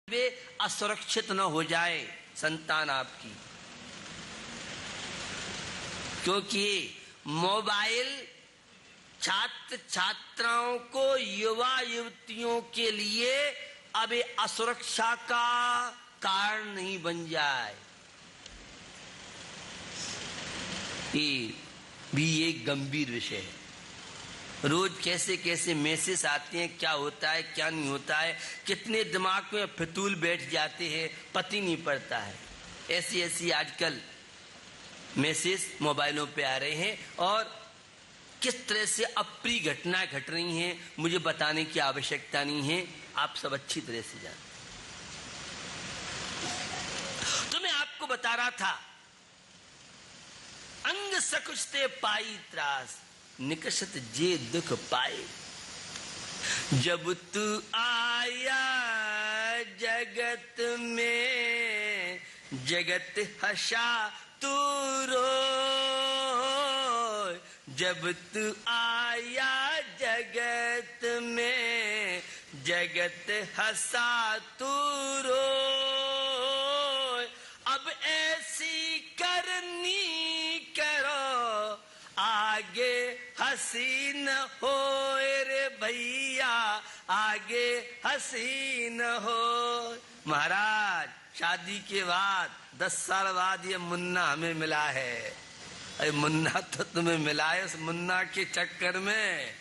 वे असुरक्षित न हो जाए संतान आपकी, क्योंकि मोबाइल छात्र छात्राओं को, युवा युवतियों के लिए अब असुरक्षा का कारण नहीं बन जाए। ये भी एक गंभीर विषय है। रोज कैसे कैसे मैसेज आते हैं, क्या होता है क्या नहीं होता है, कितने दिमाग में फितूल बैठ जाते हैं, पता नहीं पड़ता है। ऐसी ऐसी आजकल मैसेज मोबाइलों पे आ रहे हैं और किस तरह से अप्रिय घटनाएं घट रही हैं, मुझे बताने की आवश्यकता नहीं है, आप सब अच्छी तरह से जानते। तो मैं आपको बता रहा था, अंग सकुचते पाई त्रास, निकषत जे दुख पाए। जब तू आया जगत में, जगत हंसा तू रोए। जब तू आया जगत में, जगत हंसा तू रोए। अब ऐसी करनी करो, आगे हसीन हो रे भैया, आगे हसीन हो। महाराज, शादी के बाद 10 साल बाद ये मुन्ना हमें मिला है। अरे मुन्ना तो तुम्हें मिला है, उस मुन्ना के चक्कर में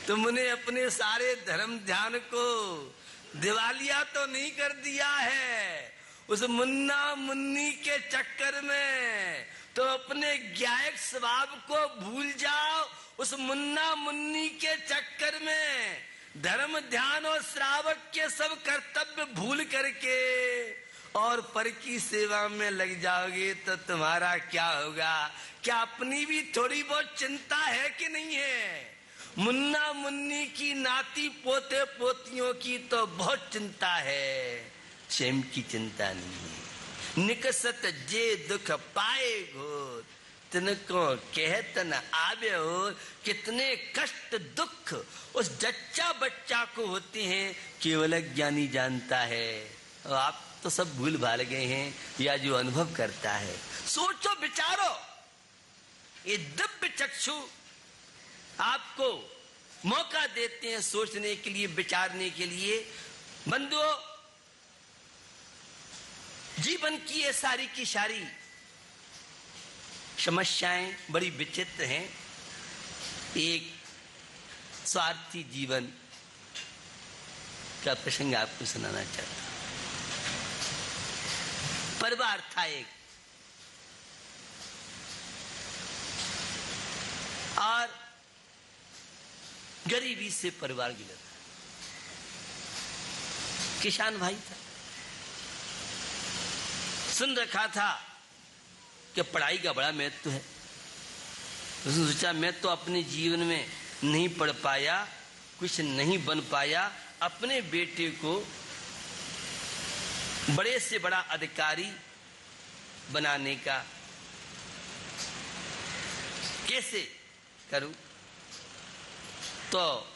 तुमने अपने सारे धर्म ध्यान को दिवालिया तो नहीं कर दिया है। उस मुन्ना मुन्नी के चक्कर में तो अपने गायक स्वभाव को भूल जाओ। उस मुन्ना मुन्नी के चक्कर में धर्म ध्यान और श्रावक के सब कर्तव्य भूल करके और पर की सेवा में लग जाओगे तो तुम्हारा क्या होगा? क्या अपनी भी थोड़ी बहुत चिंता है कि नहीं है? मुन्ना मुन्नी की, नाती पोते पोतियों की तो बहुत चिंता है, स्वयं की चिंता नहीं है। निकसत जे दुख पाए घोर, तिनको कहत न आवे हो। कितने कष्ट दुख उस जच्चा बच्चा को होते हैं, केवल ज्ञानी जानता है। और आप तो सब भूल भाल गए हैं, या जो अनुभव करता है। सोचो विचारो, ये दिव्य चक्षु आपको मौका देते हैं सोचने के लिए, विचारने के लिए। बंधुओं, जीवन की ये सारी की सारी समस्याएं बड़ी विचित्र हैं। एक स्वार्थी जीवन का प्रसंग आपको सुनाना चाहता हूं। परिवार था एक, और गरीबी से परिवार गिरा था। किसान भाई था, सुन रखा था कि पढ़ाई का बड़ा महत्व है। उसने सोचा, मैं तो अपने जीवन में नहीं पढ़ पाया, कुछ नहीं बन पाया, अपने बेटे को बड़े से बड़ा अधिकारी बनाने का कैसे करूं? तो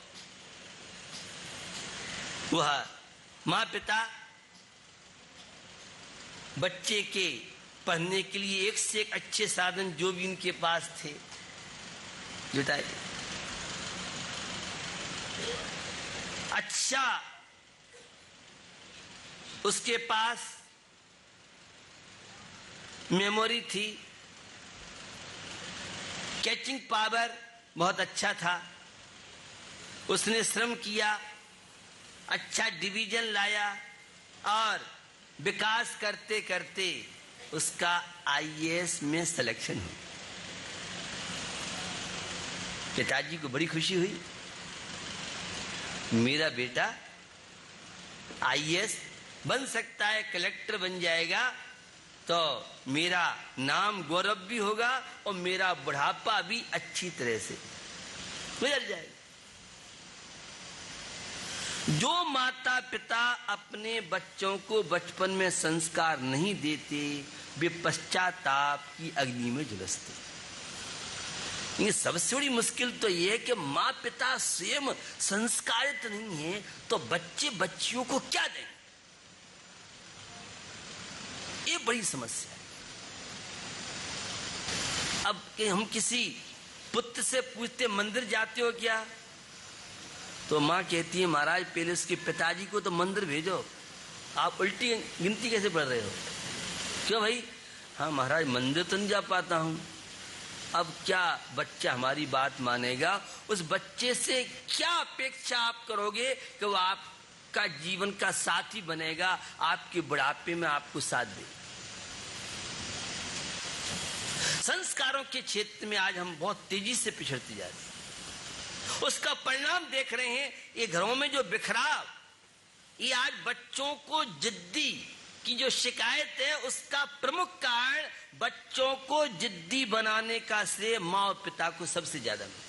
वह माँ पिता बच्चे के पढ़ने के लिए एक से एक अच्छे साधन जो भी इनके पास थे जुटाए। अच्छा, उसके पास मेमोरी थी, कैचिंग पावर बहुत अच्छा था। उसने श्रम किया, अच्छा डिवीजन लाया और विकास करते करते उसका आईएएस में सिलेक्शन हुआ। पिताजी को बड़ी खुशी हुई, मेरा बेटा आईएएस बन सकता है, कलेक्टर बन जाएगा तो मेरा नाम गौरव भी होगा और मेरा बुढ़ापा भी अच्छी तरह से गुजर जाएगा। जो माता पिता अपने बच्चों को बचपन में संस्कार नहीं देते, वे पश्चाताप की अग्नि में झुलसते। ये सबसे बड़ी मुश्किल तो ये है कि माँ पिता स्वयं संस्कारित नहीं है तो बच्चे बच्चियों को क्या दें? ये बड़ी समस्या है। अब कि हम किसी पुत्र से पूछते मंदिर जाते हो क्या, तो माँ कहती है महाराज पहले उसके पिताजी को तो मंदिर भेजो, आप उल्टी गिनती कैसे पढ़ रहे हो? क्यों भाई? हाँ महाराज मंदिर तो नहीं जा पाता हूं। अब क्या बच्चा हमारी बात मानेगा? उस बच्चे से क्या अपेक्षा आप करोगे कि वो आपका जीवन का साथी बनेगा, आपके बुढ़ापे में आपको साथ दे? संस्कारों के क्षेत्र में आज हम बहुत तेजी से पिछड़ते जा रहे हैं। उसका परिणाम देख रहे हैं, ये घरों में जो बिखराव, ये आज बच्चों को जिद्दी की जो शिकायत है, उसका प्रमुख कारण बच्चों को जिद्दी बनाने का श्रेय माँ और पिता को सबसे ज्यादा मिले।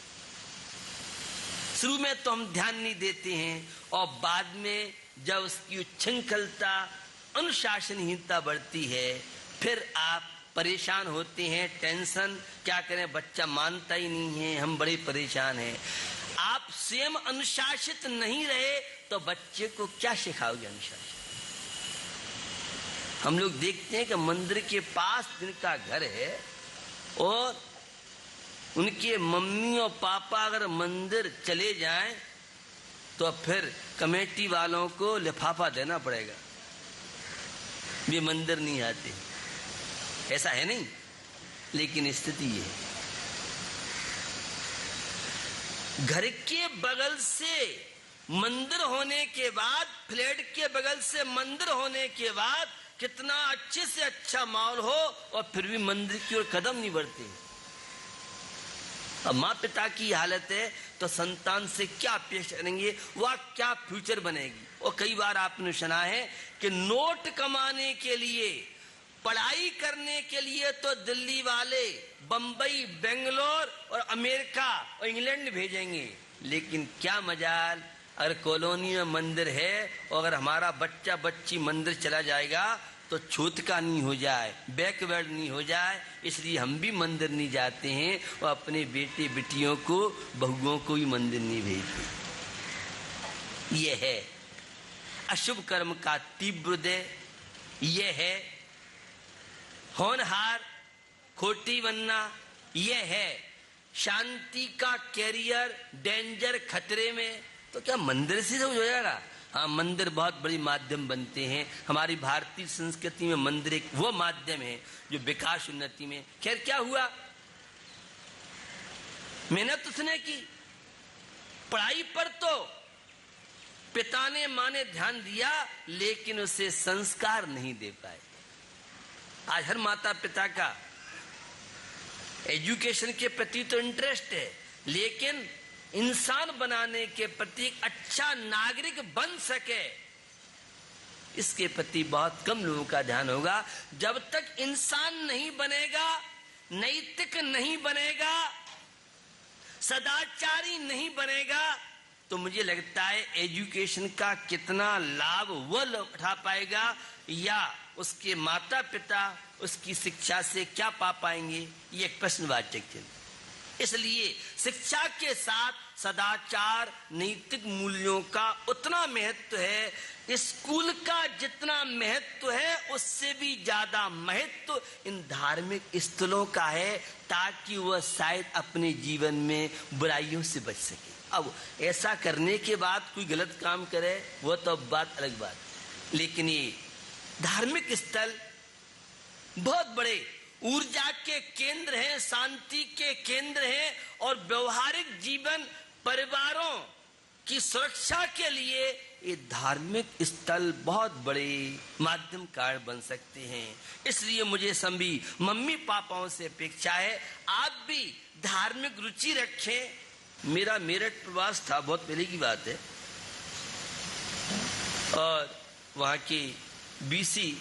शुरू में तो हम ध्यान नहीं देते हैं और बाद में जब उसकी उच्छृंखलता, अनुशासनहीनता बढ़ती है, फिर आप परेशान होते हैं, टेंशन, क्या करें बच्चा मानता ही नहीं है, हम बड़े परेशान हैं। आप स्वयं अनुशासित नहीं रहे तो बच्चे को क्या सिखाओगे अनुशासन? हम लोग देखते हैं कि मंदिर के पास जिनका घर है और उनके मम्मी और पापा अगर मंदिर चले जाएं तो फिर कमेटी वालों को लिफाफा देना पड़ेगा, वे मंदिर नहीं आते। ऐसा है नहीं, लेकिन स्थिति ये है। घर के बगल से मंदिर होने के बाद, फ्लैट के बगल से मंदिर होने के बाद कितना अच्छे से अच्छा माहौल हो और फिर भी मंदिर की ओर कदम नहीं बढ़ते। अब माँ पिता की हालत है तो संतान से क्या अपेक्षा करेंगे, वह क्या फ्यूचर बनेगी? और कई बार आपने सुना है कि नोट कमाने के लिए, पढ़ाई करने के लिए तो दिल्ली वाले बंबई, बेंगलोर और अमेरिका और इंग्लैंड भेजेंगे, लेकिन क्या मजाल अगर कॉलोनी में मंदिर है और अगर हमारा बच्चा बच्ची मंदिर चला जाएगा तो छूतका नहीं हो जाए, बैकवर्ड नहीं हो जाए, इसलिए हम भी मंदिर नहीं जाते हैं और अपने बेटे बेटियों को, बहुओं को भी मंदिर नहीं भेजते। यह है अशुभ कर्म का तीव्र उदय, यह है होनहार खोटी बनना, यह है शांति का कैरियर डेंजर, खतरे में। तो क्या मंदिर से सब हो जाएगा? हाँ, मंदिर बहुत बड़ी माध्यम बनते हैं। हमारी भारतीय संस्कृति में मंदिर एक वो माध्यम है जो विकास उन्नति में। खैर क्या हुआ, मेहनत उसने की, पढ़ाई पर तो पिता ने माँ ने ध्यान दिया, लेकिन उसे संस्कार नहीं दे पाए। आज हर माता पिता का एजुकेशन के प्रति तो इंटरेस्ट है, लेकिन इंसान बनाने के प्रति अच्छा नागरिक बन सके, इसके प्रति बहुत कम लोगों का ध्यान होगा। जब तक इंसान नहीं बनेगा, नैतिक नहीं बनेगा, सदाचारी नहीं बनेगा, तो मुझे लगता है एजुकेशन का कितना लाभ वह उठा पाएगा या उसके माता पिता उसकी शिक्षा से क्या पा पाएंगे, ये एक प्रश्नवाचक चिन्ह। इसलिए शिक्षा के साथ सदाचार, नैतिक मूल्यों का उतना महत्व है, स्कूल का जितना महत्व है उससे भी ज्यादा महत्व इन धार्मिक स्थलों का है, ताकि वह शायद अपने जीवन में बुराइयों से बच सके। अब ऐसा करने के बाद कोई गलत काम करे वह तो अब बात अलग बात, लेकिन ये धार्मिक स्थल बहुत बड़े ऊर्जा के केंद्र हैं, शांति के केंद्र हैं और व्यवहारिक जीवन, परिवारों की सुरक्षा के लिए ये धार्मिक स्थल बहुत बड़े माध्यम कारण बन सकते हैं। इसलिए मुझे सभी मम्मी पापाओं से अपेक्षा है आप भी धार्मिक रुचि रखें। मेरा मेरठ प्रवास था, बहुत पहले की बात है, और वहाँ के बीसी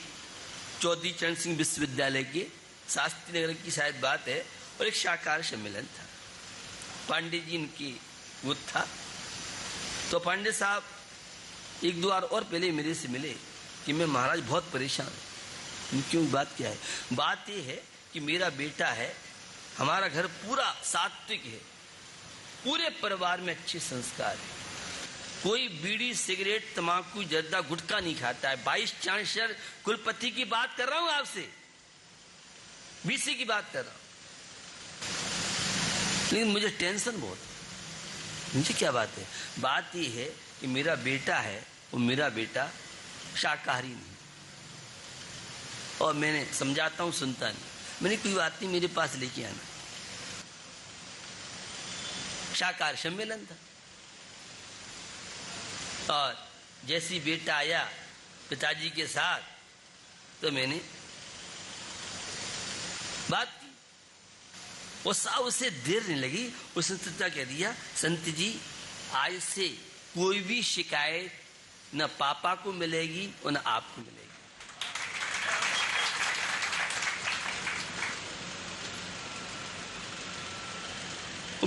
चौधरी चरण सिंह विश्वविद्यालय के शास्त्री नगर की शायद बात है, और एक शाकाहार सम्मेलन था। पांडे जी इनकी वो था, तो पांडे साहब एक दो बार और पहले मेरे से मिले कि मैं महाराज बहुत परेशान हूं। क्यों, बात क्या है? बात यह है कि मेरा बेटा है, हमारा घर पूरा सात्विक है, पूरे परिवार में अच्छे संस्कार है, कोई बीड़ी सिगरेट तंबाकू जर्दा गुटखा नहीं खाता है। 22 चांसलर कुलपति की बात कर रहा हूं आपसे, बीसी की बात कर रहा हूं। लेकिन मुझे टेंशन बहुत, मुझे क्या बात है, बात यह है कि मेरा बेटा है, वो मेरा बेटा शाकाहारी नहीं, और मैंने समझाता हूं सुनता नहीं। मैंने कोई बात नहीं, मेरे पास लेके आना। शाकाहार सम्मेलन था, और जैसी बेटा आया पिताजी के साथ तो मैंने बात की। वो साहब उसे देर नहीं लगी, उसने तो कह दिया, संत जी आज से कोई भी शिकायत न पापा को मिलेगी और न आपको मिलेगी।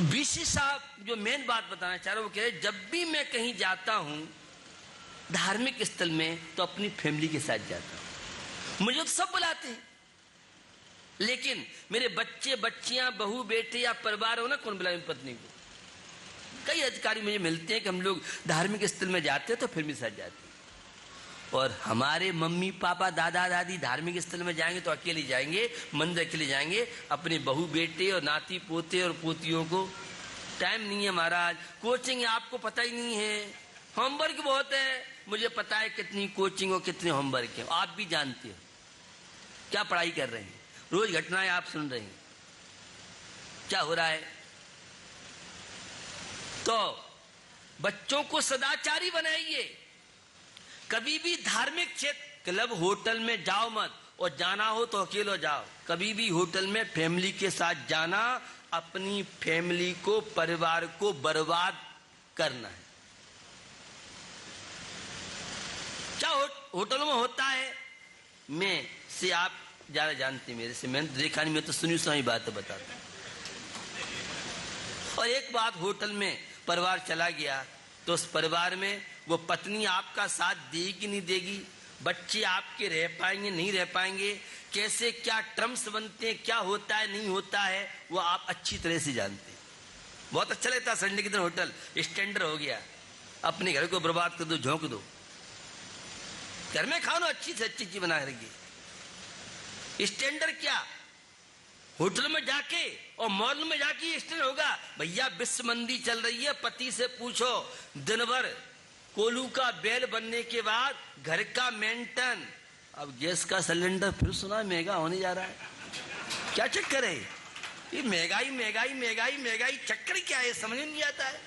बीसी साहब जो मेन बात बताना चाह रहे वो कह रहे, जब भी मैं कहीं जाता हूं धार्मिक स्थल में तो अपनी फैमिली के साथ जाता हूं। मुझे तो सब बुलाते हैं, लेकिन मेरे बच्चे बच्चियां बहू बेटे या परिवार हो ना, कौन बुलाए पत्नी को। कई अधिकारी मुझे मिलते हैं कि हम लोग धार्मिक स्थल में जाते हैं तो फैमिली के साथ जाते हैं, और हमारे मम्मी पापा दादा दादी धार्मिक स्थल में जाएंगे तो अकेले जाएंगे, मंदिर अकेले जाएंगे। अपने बहू बेटे और नाती पोते और पोतियों को टाइम नहीं है महाराज। कोचिंग आपको पता ही नहीं है, होमवर्क बहुत है। मुझे पता है कितनी कोचिंग और कितने होमवर्क है, आप भी जानते हो क्या पढ़ाई कर रहे हैं, रोज घटनाएं आप सुन रहे हैं, क्या हो रहा है। तो बच्चों को सदाचारी बनाइए। कभी भी धार्मिक क्षेत्र क्लब होटल में जाओ मत, और जाना हो तो अकेले जाओ। कभी भी होटल में फैमिली के साथ जाना अपनी फैमिली को परिवार को बर्बाद करना है। क्या होटलों में होता है, मैं से आप ज्यादा जानते मेरे से, मैंने देखा नहीं, मैं तो सुनी सुनाई बातें बताता हूं। और एक बात, होटल में परिवार चला गया तो उस परिवार में वो पत्नी आपका साथ देगी नहीं देगी, बच्चे आपके रह पाएंगे नहीं रह पाएंगे, कैसे क्या टर्म्स बनते हैं, क्या होता है नहीं होता है, वो आप अच्छी तरह से जानते हैं। बहुत अच्छा लगता है संडे के दिन होटल स्टैंडर्ड हो गया, अपने घर को बर्बाद कर दो, झोंक दो। घर में खाओ ना, अच्छी से अच्छी चीज बना रखिए। स्टैंडर्ड क्या, होटल में जाके और मॉल में जाके स्टैंड होगा। भैया विश्व मंदी चल रही है, पति से पूछो, दिन भर कोलू का बेल बनने के बाद घर का मेंटेन, अब गैस का सिलेंडर फिर सुना महंगा होने जा रहा है। क्या चक्कर है ये, महंगाई महंगाई महंगाई महंगाई, चक्कर क्या है समझ नहीं आता है।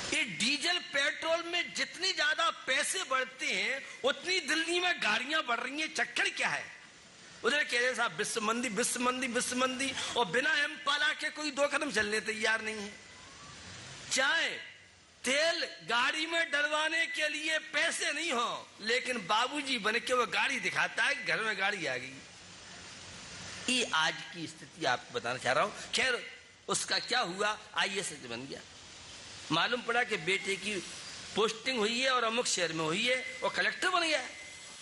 ये डीजल पेट्रोल में जितनी ज्यादा पैसे बढ़ते हैं उतनी दिल्ली में गाड़ियां बढ़ रही हैं, चक्कर क्या है। उधर कह रहे साहब विश्व मंदी विश्व मंदी विश्व मंदी, और बिना एमपाला के कोई 2 कदम चलने तैयार नहीं है। चाहे तेल गाड़ी में डलवाने के लिए पैसे नहीं हो, लेकिन बाबूजी बन के वो गाड़ी दिखाता है, घर में गाड़ी आ गई। ये आज की स्थिति आपको बताना चाह रहा हूं। खैर उसका क्या हुआ, आईएएस बन गया। मालूम पड़ा कि बेटे की पोस्टिंग हुई है और अमुक शहर में हुई है, और कलेक्टर बन गया।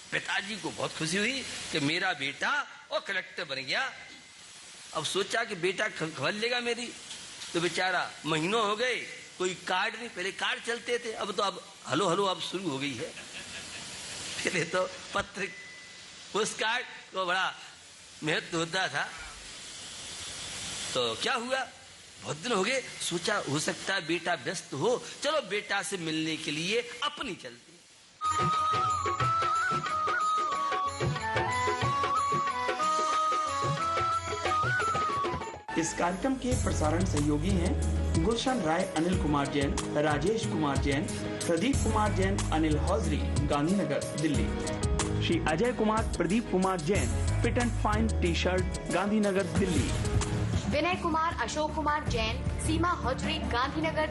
पिताजी को बहुत खुशी हुई कि मेरा बेटा और कलेक्टर बन गया। अब सोचा कि बेटा खबर लेगा मेरी, तो बेचारा महीनों हो गए कोई कार्ड नहीं। पहले कार्ड चलते थे, अब तो अब हलो हलो अब शुरू हो गई है। पहले तो पत्र पोस्ट कार्ड को बड़ा महत्व होता था। तो क्या हुआ, बहुत दिन हो गए, सोचा हो सकता है बेटा व्यस्त हो, चलो बेटा से मिलने के लिए अपनी चलती। इस कार्यक्रम के प्रसारण सहयोगी हैं Gulshan Rai, Anil Kumar Jain, Rajesh Kumar Jain, Pradeep Kumar Jain, Anil hosiery, Gandhinagar Delhi. Shri Ajay Kumar Pradeep Kumar Jain, fit and fine T shirt, Gandhinagar Delhi. Vinay Kumar Ashok Kumar Jain, Seema hosiery, Gandhinagar.